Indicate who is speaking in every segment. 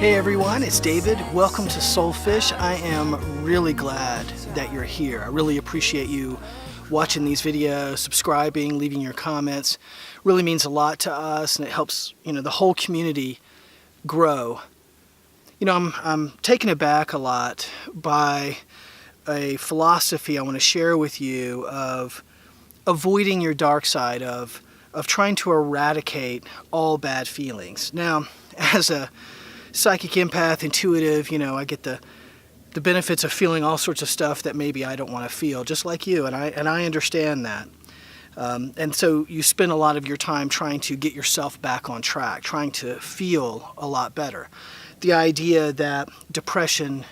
Speaker 1: Hey everyone, it's David. Welcome to SoulFish. I am really glad that you're here. I really appreciate you watching these videos, subscribing, leaving your comments. Really means a lot to us, and it helps, the whole community grow. I'm taken aback a lot by a philosophy I want to share with you of avoiding your dark side, of trying to eradicate all bad feelings. Now, as a psychic empath, intuitive, I get the benefits of feeling all sorts of stuff that maybe I don't want to feel, just like you, and I understand that. And so you spend a lot of your time trying to get yourself back on track, trying to feel a lot better. The idea that depression,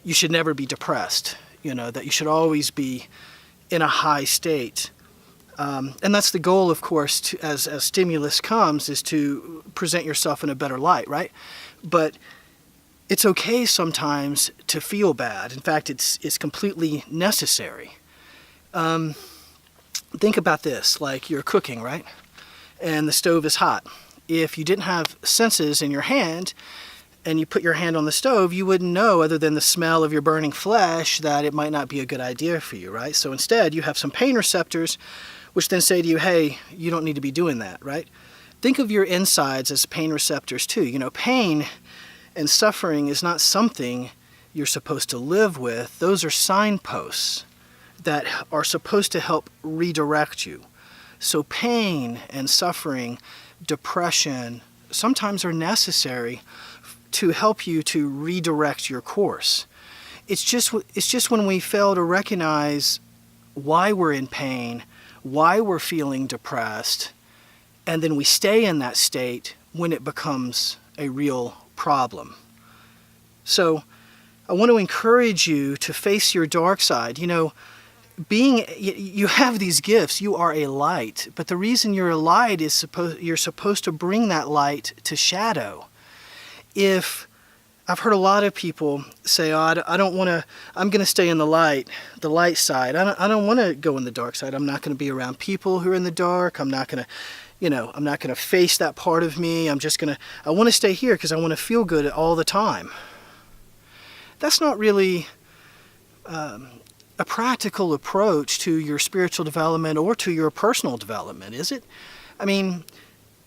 Speaker 1: you should never be depressed, that you should always be in a high state. And that's the goal, of course, as stimulus comes, is to present yourself in a better light, right? But it's okay sometimes to feel bad. In fact, it's completely necessary. Think about this, like you're cooking, right? And the stove is hot. If you didn't have senses in your hand and you put your hand on the stove, you wouldn't know, other than the smell of your burning flesh, that it might not be a good idea for you, right? So instead, you have some pain receptors which then say to you, hey, you don't need to be doing that, right? Think of your insides as pain receptors too. Pain and suffering is not something you're supposed to live with. Those are signposts that are supposed to help redirect you. So pain and suffering, depression, sometimes are necessary to help you to redirect your course. It's just when we fail to recognize why we're in pain, why we're feeling depressed, and then we stay in that state when it becomes a real problem. So I want to encourage you to face your dark side. You have these gifts, you are a light, but the reason you're a light is you're supposed to bring that light to shadow. I've heard a lot of people say, I don't want to, I'm going to stay in the light side. I don't want to go in the dark side. I'm not going to be around people who are in the dark. I'm not going to face that part of me. I want to stay here because I want to feel good all the time. That's not really a practical approach to your spiritual development or to your personal development, is it? I mean,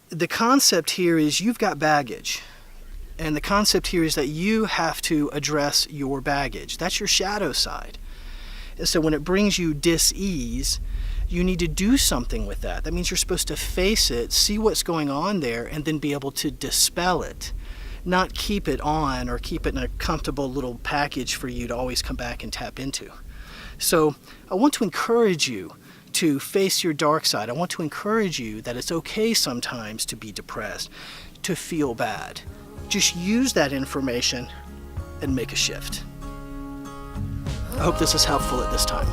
Speaker 1: the concept here is you've got baggage. And the concept here is that you have to address your baggage. That's your shadow side. And so when it brings you dis-ease, you need to do something with that. That means you're supposed to face it, see what's going on there, and then be able to dispel it. Not keep it on or keep it in a comfortable little package for you to always come back and tap into. So I want to encourage you to face your dark side. I want to encourage you that it's okay sometimes to be depressed, to feel bad. Just use that information and make a shift. I hope this is helpful at this time.